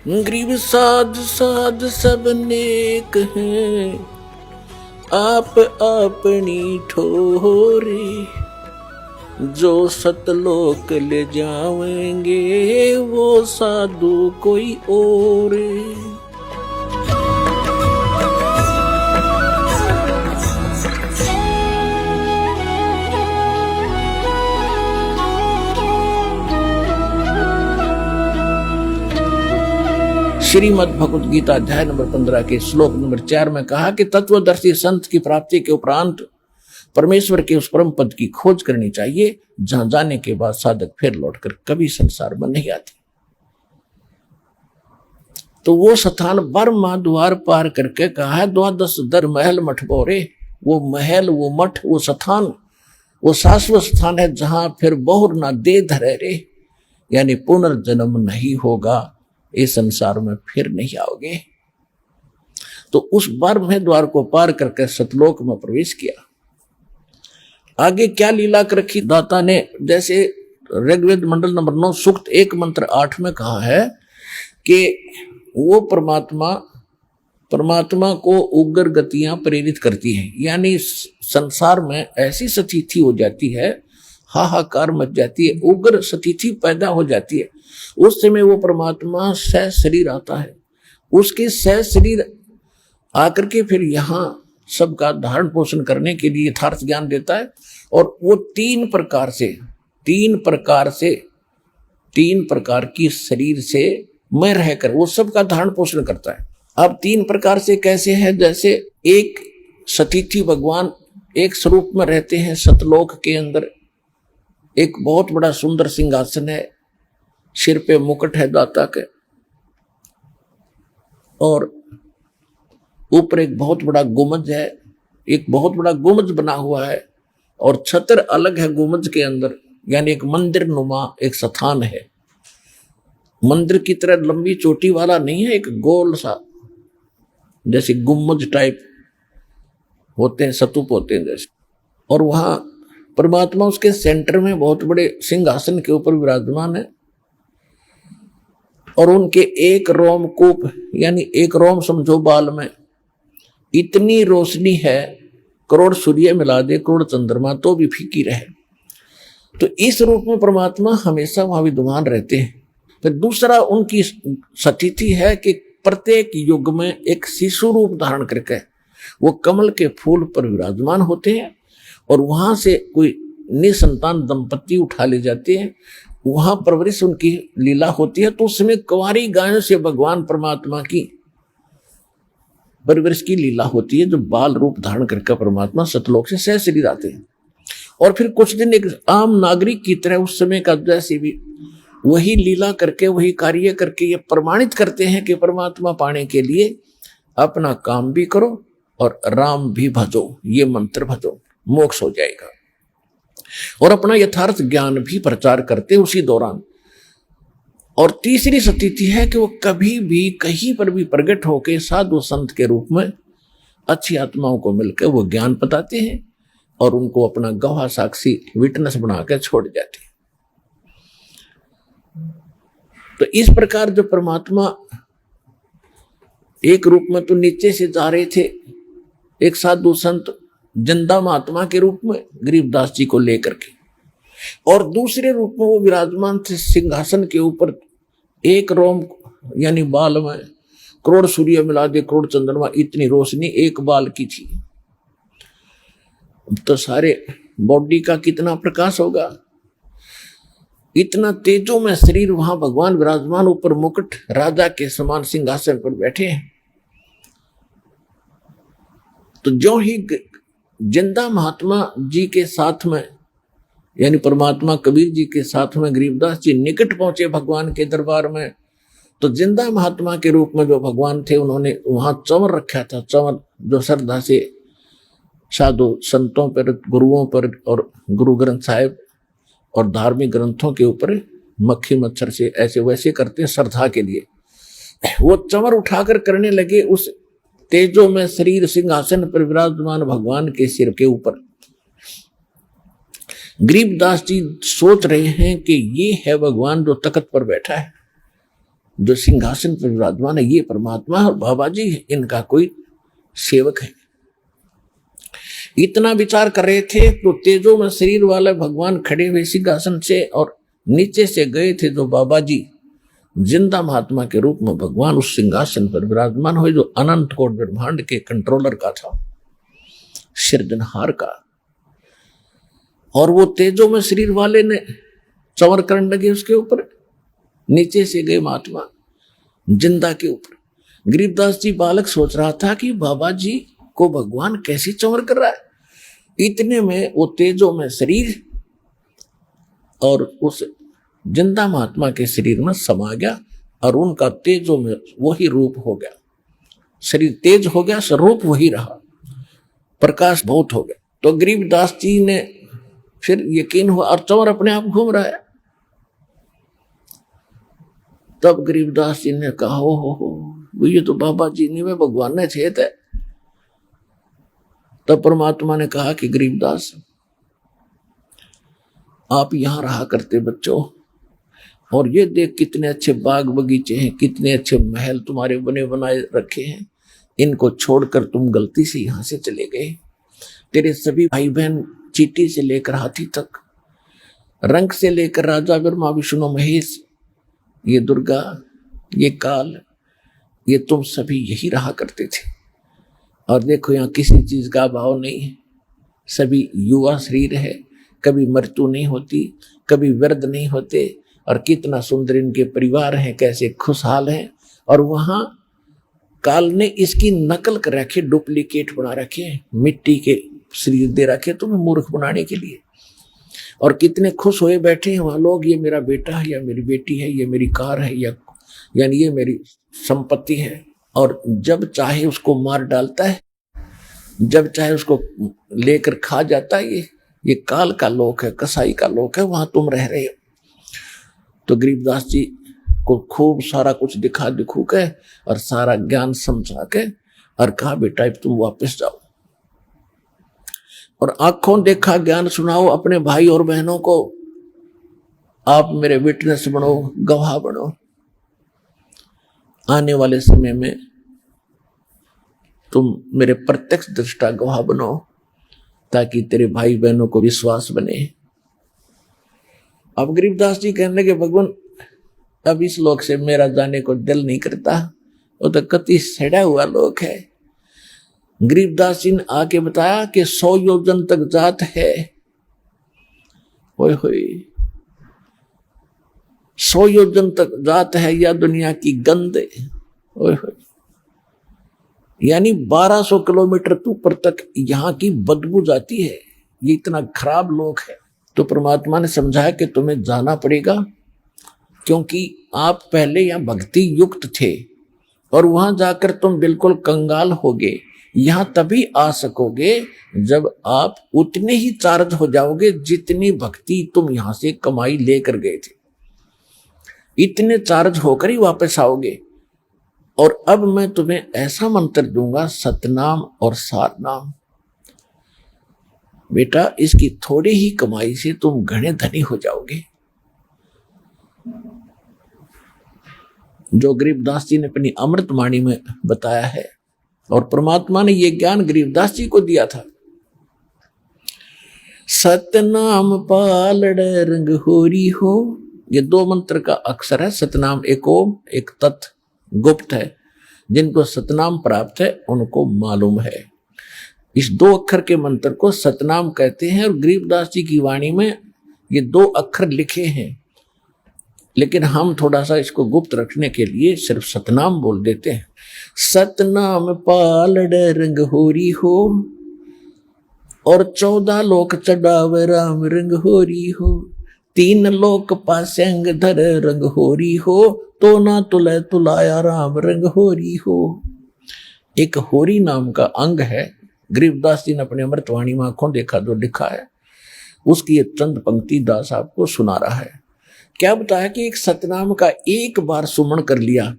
गरीब साध साध सब नेक हैं, आप अपनी ठोरे, जो सतलोक ले जावेंगे वो साधु कोई और। श्रीमद् भगवद गीता अध्याय नंबर 15 के श्लोक नंबर 4 में कहा कि तत्वदर्शी संत की प्राप्ति के उपरांत परमेश्वर के उस परम पद की खोज करनी चाहिए, जहां जाने के बाद साधक फिर लौटकर कभी संसार में नहीं आती। तो वो स्थान बर्मा द्वार पार करके कहा है, द्वादश दर महल मठ बोरे। वो महल, वो मठ, वो स्थान, वो शाश्वत स्थान है जहां फिर बहुर ना दे धरे रे, यानी पुनर्जन्म नहीं होगा, इस संसार में फिर नहीं आओगे। तो उस बर्म द्वार को पार करके सतलोक में प्रवेश किया। आगे क्या लीला कर रखी दाता ने, जैसे ऋग्वेद मंडल नंबर 9 सूक्त 1 मंत्र 8 में कहा है कि वो परमात्मा को उग्र गतियां प्रेरित करती हैं, यानी संसार में ऐसी स्थिति हो जाती है, हाहाकार मच जाती है, उग्र स्थिति पैदा हो जाती है। उस समय वो परमात्मा सह शरीर आता है, उसके सह शरीर आकर के फिर यहाँ सबका धारण पोषण करने के लिए यथार्थ ज्ञान देता है। और वो तीन प्रकार की शरीर से मैं रहकर वो सबका धारण पोषण करता है। अब 3 प्रकार से कैसे है, जैसे एक सतीथि भगवान एक स्वरूप में रहते हैं सतलोक के अंदर, एक बहुत बड़ा सुंदर सिंहासन है, सिर पे मुकुट है दाता के, और ऊपर एक बहुत बड़ा गुम्बद है, एक बहुत बड़ा गुम्बद बना हुआ है, और छतर अलग है गुम्बद के अंदर, यानी एक मंदिर नुमा एक स्थान है। मंदिर की तरह लंबी चोटी वाला नहीं है, एक गोल सा जैसे गुम्बद टाइप होते हैं, स्तूप होते हैं जैसे। और वहां परमात्मा उसके सेंटर में बहुत बड़े सिंहासन के ऊपर विराजमान है, और उनके एक रोमकूप यानी एक रोम समझो बाल में इतनी रोशनी है, करोड़ सूर्य मिला दे करोड़ चंद्रमा तो भी फीकी रहे। तो इस रूप में परमात्मा हमेशा वहां विद्यमान रहते हैं। फिर दूसरा उनकी स्थिति है कि प्रत्येक युग में एक शिशु रूप धारण करके वो कमल के फूल पर विराजमान होते हैं, और वहां से कोई निसंतान दंपति उठा ले जाते हैं, वहां परवरिश उनकी लीला होती है। तो उसमें कुंवारी गायों से भगवान परमात्मा की परवरिश की लीला होती है, जो बाल रूप धारण करके परमात्मा सतलोक से सह शरीर आते हैं। और फिर कुछ दिन एक आम नागरिक की तरह उस समय का जैसे भी वही लीला करके वही कार्य करके ये प्रमाणित करते हैं कि परमात्मा पाने के लिए अपना काम भी करो और राम भी भजो, ये मंत्र भजो, मोक्ष हो जाएगा। और अपना यथार्थ ज्ञान भी प्रचार करते उसी दौरान। और तीसरी स्थिति है कि वो कभी भी कहीं पर भी प्रकट होकर साधु संत के रूप में अच्छी आत्माओं को मिलकर वो ज्ञान बताते हैं और उनको अपना गवाह साक्षी विटनेस बनाकर छोड़ जाते हैं। तो इस प्रकार जो परमात्मा एक रूप में तो नीचे से जा रहे थे, एक साधु संत जिंदा महात्मा के रूप में गरीबदास जी को लेकर के, और दूसरे रूप में वो विराजमान थे सिंहासन के ऊपर, एक रोम यानी बाल में करोड़ सूर्य मिला दे करोड़ चंद्रमा इतनी रोशनी एक बाल की थी। तो सारे बॉडी का कितना प्रकाश होगा, इतना तेजों में शरीर, वहां भगवान विराजमान, ऊपर मुकुट, राजा के समान सिंहासन पर बैठे हैं। तो जो ही जिंदा महात्मा जी के साथ में यानी परमात्मा कबीर जी के साथ में गरीबदास जी निकट पहुंचे भगवान के दरबार में, तो जिंदा महात्मा के रूप में जो भगवान थे उन्होंने वहां चंवर रखा था, चंवर जो श्रद्धा से साधु संतों पर, गुरुओं पर और गुरु ग्रंथ साहिब और धार्मिक ग्रंथों के ऊपर मक्खी मच्छर से ऐसे वैसे करते हैं श्रद्धा के लिए। वो चंवर उठाकर करने लगे उस तेजो में शरीर सिंहासन पर विराजमान भगवान के सिर के ऊपर। गरीबदास जी सोच रहे हैं कि ये है भगवान जो तख्त पर बैठा है, जो सिंहासन पर विराजमान है ये परमात्मा और बाबा जी इनका कोई सेवक है। इतना विचार कर रहे थे तो तेजो में शरीर वाले भगवान खड़े हुए सिंहासन से और नीचे से गए थे जो बाबा जी जिंदा महात्मा के रूप में भगवान उस सिंहासन पर विराजमान हुए जो अनंत कोट ब्रह्मांड के कंट्रोलर का था, सिरजनहार का। और वो तेजो में शरीर वाले ने चंवर करने लगे उसके ऊपर, नीचे से गए महात्मा जिंदा के ऊपर। गरीबदास जी बालक सोच रहा था कि बाबा जी को भगवान कैसे चंवर कर रहा है। इतने में वो तेजो में शरीर और उस जिंदा महात्मा के शरीर में समा गया और उनका तेजो में वही रूप हो गया। शरीर तेज हो गया, स्वरूप वही रहा, प्रकाश बहुत हो गया। तो गरीबदास जी ने फिर यकीन हुआ और चंवर अपने आप घूम रहा है। तब गरीबदास जी ने कहा हो ये तो बाबा जी नहीं वे भगवान ने छेद है। तब परमात्मा ने कहा कि गरीबदास आप यहां रहा करते बच्चों, और ये देख कितने अच्छे बाग बगीचे हैं, कितने अच्छे महल तुम्हारे बने बनाए रखे हैं, इनको छोड़कर तुम गलती से यहां से चले गए। तेरे सभी भाई बहन चीटी से लेकर हाथी तक, रंग से लेकर राजा ब्रह्मा विष्णु महेश, ये दुर्गा, ये काल, ये तुम सभी यही रहा करते थे। और देखो यहाँ किसी चीज का अभाव नहीं है, सभी युवा शरीर है, कभी मृत्यु नहीं होती, कभी वृद्ध नहीं होते, और कितना सुंदर इनके परिवार हैं, कैसे खुशहाल हैं। और वहां काल ने इसकी नकल कर रखे, डुप्लीकेट बना रखे, मिट्टी के शरीर दे रखे तुम्हें मूर्ख बनाने के लिए। और कितने खुश हुए बैठे हैं वहां लोग, ये मेरा बेटा है या मेरी बेटी है, ये मेरी कार है या यानी ये मेरी संपत्ति है। और जब चाहे उसको मार डालता है, जब चाहे उसको लेकर खा जाता है। ये काल का लोक है, कसाई का लोक है, वहां तुम रह रहे हो। तो गरीबदास जी को खूब सारा कुछ दिखा दिखू के और सारा ज्ञान समझा के और कहा बेटा अब तुम वापस जाओ और आंखों देखा ज्ञान सुनाओ अपने भाई और बहनों को। आप मेरे विटनेस बनो, गवाह बनो। आने वाले समय में तुम मेरे प्रत्यक्ष दृष्टा गवाह बनो, ताकि तेरे भाई बहनों को विश्वास बने। अब गरीबदास जी कहने लगे भगवान अब इस लोक से मेरा जाने को दिल नहीं करता, वो तो कति सड़ा हुआ लोक है। गरीबदास जी ने आके बताया कि 100 योजन तक जात है। होय होय 100 योजन तक जात है या दुनिया की गंद। होय होय यानी 1200 किलोमीटर ऊपर तक यहाँ की बदबू जाती है, ये इतना खराब लोक है। तो परमात्मा ने समझाया कि तुम्हें जाना पड़ेगा, क्योंकि आप पहले यहाँ भक्ति युक्त थे और वहां जाकर तुम बिल्कुल कंगाल होगे। यहां तभी आ सकोगे जब आप उतने ही चार्ज हो जाओगे जितनी भक्ति तुम यहां से कमाई लेकर गए थे, इतने चार्ज होकर ही वापस आओगे। और अब मैं तुम्हें ऐसा मंत्र दूंगा, सतनाम और सारनाम। बेटा इसकी थोड़ी ही कमाई से तुम घने धनी हो जाओगे। जो गरीबदास जी ने अपनी अमृतवाणी में बताया है, और परमात्मा ने यह ज्ञान गरीबदास जी को दिया था। सतनाम पालड़ रंग होरी हो, ये 2 मंत्र का अक्षर है। सतनाम एक ओम एक तत् गुप्त है, जिनको सतनाम प्राप्त है उनको मालूम है। इस 2 अक्षर के मंत्र को सतनाम कहते हैं। और गरीबदास जी की वाणी में ये 2 अक्षर लिखे हैं, लेकिन हम थोड़ा सा इसको गुप्त रखने के लिए सिर्फ सतनाम बोल देते हैं। सतनाम पालड़ रंग होरी हो, और 14 लोक चढ़ावे राम रंग होरी हो। 3 लोक पासंग धर रंग होरी हो, तो ना तुले तुलाया राम रंग होरी हो। एक होरी नाम का अंग है, गरीबदास जी ने अपने अमृतवाणी में आंखों देखा जो लिखा है, उसकी ये चंद पंक्ति दास आपको सुना रहा है। क्या बताया कि एक सतनाम का एक बार सुमन कर लिया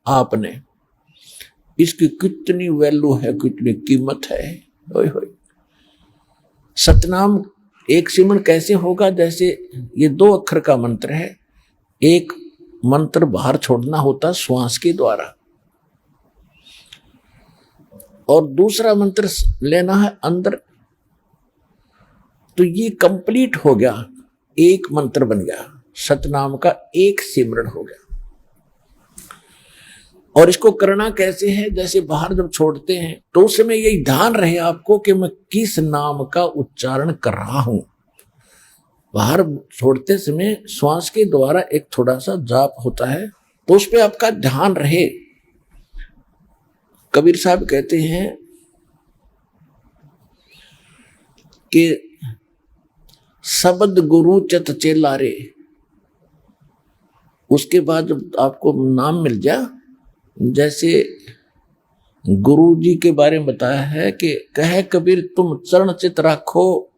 आपने, इसकी कितनी वैल्यू है, कितनी कीमत है। ओए होए सतनाम एक सिमरण कैसे होगा, जैसे ये 2 अक्षर का मंत्र है, एक मंत्र बाहर छोड़ना होता श्वास के द्वारा, और दूसरा मंत्र लेना है अंदर। तो ये कंप्लीट हो गया, एक मंत्र बन गया, सतनाम का एक सिमरन हो गया। और इसको करना कैसे है, जैसे बाहर जब छोड़ते हैं तो उस समय यही ध्यान रहे आपको कि मैं किस नाम का उच्चारण कर रहा हूं। बाहर छोड़ते समय श्वास के द्वारा एक थोड़ा सा जाप होता है, तो उस पर आपका ध्यान रहे। कबीर साहब कहते हैं कि शब्द गुरु चित चेला रे। उसके बाद जब आपको नाम मिल जाए, जैसे गुरु जी के बारे में बताया है कि कहे कबीर तुम चरण चित राखो,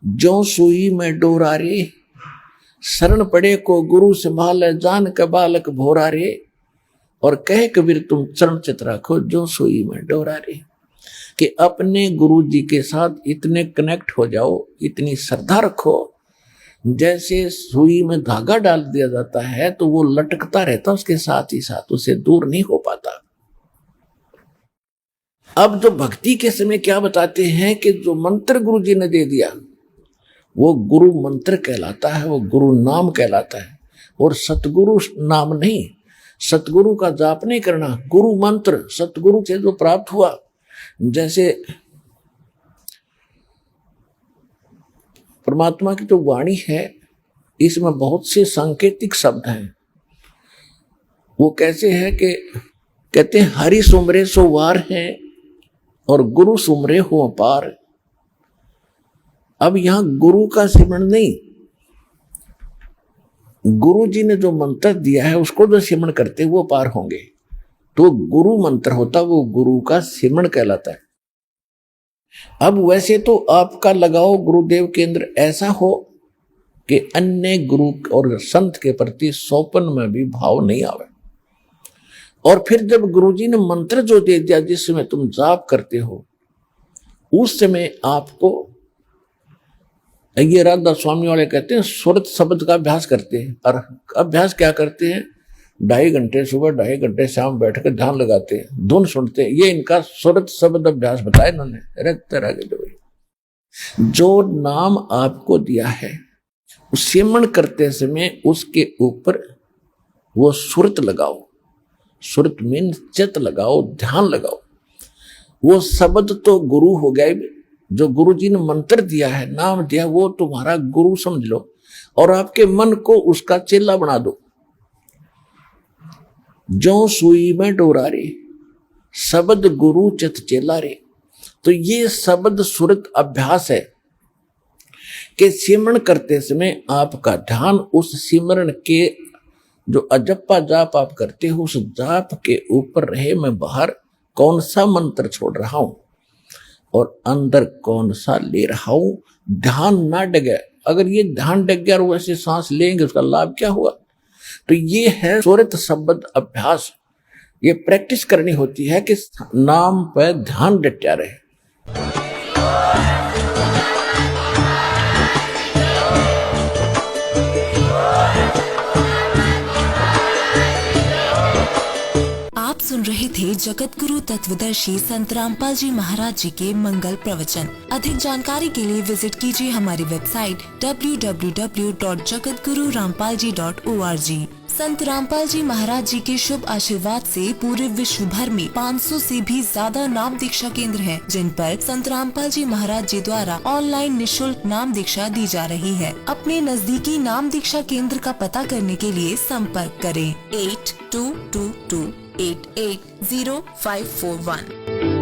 जो सुई में डोरा रे। शरण पड़े को गुरु संभाले, जान का बालक भोरा रे। और कहे कबीर तुम चरण चित राखो, जो सुई में डोरा रे। कि अपने गुरु जी के साथ इतने कनेक्ट हो जाओ, इतनी श्रद्धा रखो, जैसे सुई में धागा डाल दिया जाता है तो वो लटकता रहता, उसके साथ ही साथ उसे दूर नहीं हो पाता। अब जो भक्ति के समय क्या बताते हैं कि जो मंत्र गुरु जी ने दे दिया वो गुरु मंत्र कहलाता है, वो गुरु नाम कहलाता है। और सतगुरु नाम नहीं, सतगुरु का जाप नहीं करना, गुरु मंत्र सतगुरु से जो प्राप्त हुआ। जैसे परमात्मा की जो वाणी है इसमें बहुत से सांकेतिक शब्द हैं। वो कैसे है कि कहते हैं हरि सुमरे सो वार है और गुरु सुमरे हो अपार। अब यहां गुरु का सिमरन नहीं, गुरु जी ने जो मंत्र दिया है उसको जो सिमरन करते वो पार होंगे। तो गुरु मंत्र होता वो गुरु का सिमरन कहलाता है। अब वैसे तो आपका लगाओ गुरुदेव के अंदर ऐसा हो कि अन्य गुरु और संत के प्रति सौपन में भी भाव नहीं आवे। और फिर जब गुरुजी ने मंत्र जो दे दिया जिस समय तुम जाप करते हो, उस समय आपको ये राधा स्वामी वाले कहते हैं सुरत शब्द का अभ्यास करते हैं। और अभ्यास क्या करते हैं, 2.5 घंटे सुबह 2.5 घंटे शाम बैठकर ध्यान लगाते हैं, धुन सुनते हैं। ये इनका सुरत शब्द अभ्यास बताया इन्होंने। तरह के जो नाम आपको दिया है सिमरन करते समय उसके ऊपर वो सुरत लगाओ। सुरत मीन चित लगाओ, ध्यान लगाओ। वो शब्द तो गुरु हो गए, जो गुरु जी ने मंत्र दिया है, नाम दिया, वो तुम्हारा गुरु समझ लो और आपके मन को उसका चेला बना दो। जो सुई में डोरा रे, शब्द गुरु चित चेला रे। तो ये शब्द सुरत अभ्यास है कि सिमरन करते समय आपका ध्यान उस सिमरन के जो अजप्पा जाप आप करते हो उस जाप के ऊपर रहे। मैं बाहर कौन सा मंत्र छोड़ रहा हूं और अंदर कौन सा ले रहा हूं, ध्यान ना डगे। अगर ये ध्यान डग गया और वैसे सांस लेंगे उसका लाभ क्या हुआ। तो ये है सुरत शब्द अभ्यास। ये प्रैक्टिस करनी होती है कि नाम पर ध्यान डटा रहे। आप सुन रहे थे जगत गुरु तत्वदर्शी संत रामपाल जी महाराज जी के मंगल प्रवचन। अधिक जानकारी के लिए विजिट कीजिए हमारी वेबसाइट www.jagatgururampalji.org। संत रामपाल जी महाराज जी के शुभ आशीर्वाद से पूरे विश्व भर में 500 से भी ज्यादा नाम दीक्षा केंद्र हैं, जिन पर संत रामपाल जी महाराज जी द्वारा ऑनलाइन निशुल्क नाम दीक्षा दी जा रही है। अपने नजदीकी नाम दीक्षा केंद्र का पता करने के लिए संपर्क करें 8222880541।